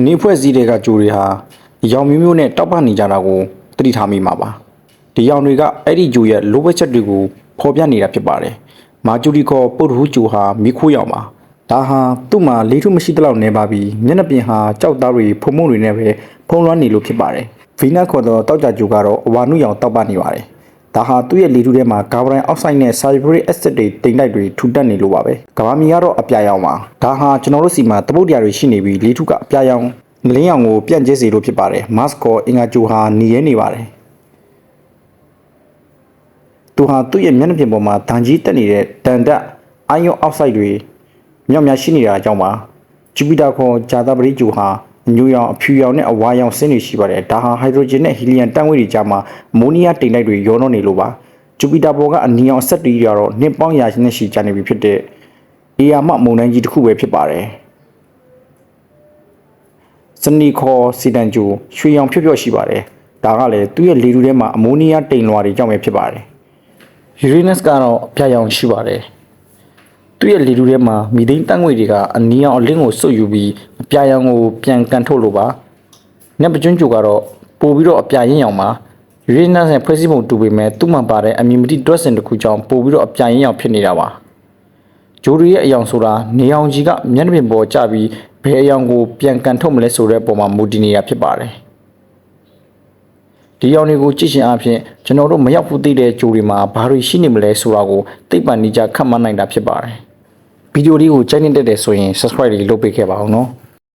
နေဖွဲ့စည်းတဲ့ကကြိုတွေဟာရောင်မျိုးမျိုးနဲ့တောက်ပနေကြတာကိုသတိထားမိမှာပါဒီရောင်တွေကအဲ့ဒီကြိုရဲ့လိုဘက်ချက်တွေကိုဖော်ပြနေတာဖြစ်ပါတယ်မာဂျူရီခေါ်ပုတ်ဟူးကြိုဟာမိခိုးရောင်ပါဒါဟာသူ့မှာလေးထုမရှိသလောက်နေပါပြီးမျက်နှာပြင်ဟာကြောက်သားတွေဖုံမုံတွေနဲ့ပဲဖုံးလွှမ်းနေလို့ဖြစ်ပါတယ်ဗီနပ်ခေါ်သောတောက်ကြကြိုကတော့အဝါနုရောင်တောက်ပနေပါတယ်ဒါဟာသူ့ရဲ့လေထုထဲမှာကာဗွန်ဒိုင်အောက်ဆိုဒ်နဲ့ဆာလ်ဖျူရစ်အက်ဆစ်တွေတိမ်တိုက်တွေထူတက်နေလို့ပါပဲကဘာမီကတော့အပြာရောင်ပါဒါဟာကျွန်တော်တို့စီမှာတပုတ်တရားတွေရှိနေပြီးလေထုကအပြာရောင်ငလင်းရောင်ကိုပြန့်ကျဲစေလို့ဖြစ်ပါတယ်မတ်ကောအင်္ဂါဂျိုဟာနေရဲနေပါတယ်သူဟာသူ့ရဲ့မျက်နှာပြင်ပေါ်မှာဒဏ်ကြီးတက်နေတဲ့တန်တက်အိုင်ယွန်အောက်ဆိုဒ်တွေမြောက်များရှိနေတာကြောင့်ပါဂျူပီတာခေါ်ဂျာတာပရိဂျိုဟာညူရောင်အဖြူရောင်နဲ့အဝါရောင်ဆင်းတွေရှိပါတယ်ဒါဟာဟိုက်ဒရိုဂျင်နဲ့ဟီလီယမ်တန်းဝေးတွေကြားမှာအမိုနီးယားတိမ်တိုက်တွေရောနှောနေလို့ပါဂျူပီတာပေါ်ကအနီရောင်ဆက်တွေကတော့နှစ်ပေါင်းရာနဲ့ရှိကြနေပြီဖြစ်တဲ့အေယာမမုန်တိုင်းကြီးတစ်ခုပဲဖြစ်ပါတယ်စနီခေါ်စီတန်ဂျိုရွှေရောင်ဖြော့ဖြော့ရှိပါတယ်ဒါကလည်းသူ့ရဲ့လေထုထဲမှာအမိုနီးယားတိမ်လွှာတွေကြောင့်ပဲဖြစ်ပါတယ်ယူရေနက်စ်ကတော့အပြာရောင်ရှိပါတယ်သူ့ရဲ့လေထုထဲမှာမီသိန်းတန်းငွေတွေကအနီရောင်အလင်းကိုစုပ်ယူပြီးအပြာရောင်ကိုပြန်ကန်ထုတ်လို့ပါနက်ပကျွန်းကြိုကတော့ပို့ပြီးတော့အပြာရင်းရောင်ပါယူရေနက်စ်နဲ့ဖွဲ့စည်းပုံတူပေမဲ့သူ့မှာပါတဲ့အမီမတီဒရက်စင်တစ်ခုကြောင့်ပို့ပြီးတော့အပြာရင်းရောင်ဖြစ်နေတာပါဂျိုရီရဲ့အယောင်ဆိုတာနေရောင်ကြီးကမျက်နှာပြင်ပေါ်ကျပြီးဘယ်အယောင်ကိုပြန်ကန်ထုတ်မလဲဆိုတဲ့ပုံမှာမူတည်နေတာဖြစ်ပါတယ်ဒီရောင်တွေကိုကြည့်ရှင်အပြင်ကျွန်တော်တို့မရောက်ဘူးသိတဲ့ဂျိုတွေမှာဘာတွေရှိနေမလဲဆိုတာကိုသိပ္ပံနည်းကျခန့်မှန်းနိုင်တာဖြစ်ပါတယ်ဗီဒီယိုလေးကိုကြိုက်နေတဲ့ဆိုရင် subscribe လေးလုပ်ပေးခဲ့ပါအောင်နော်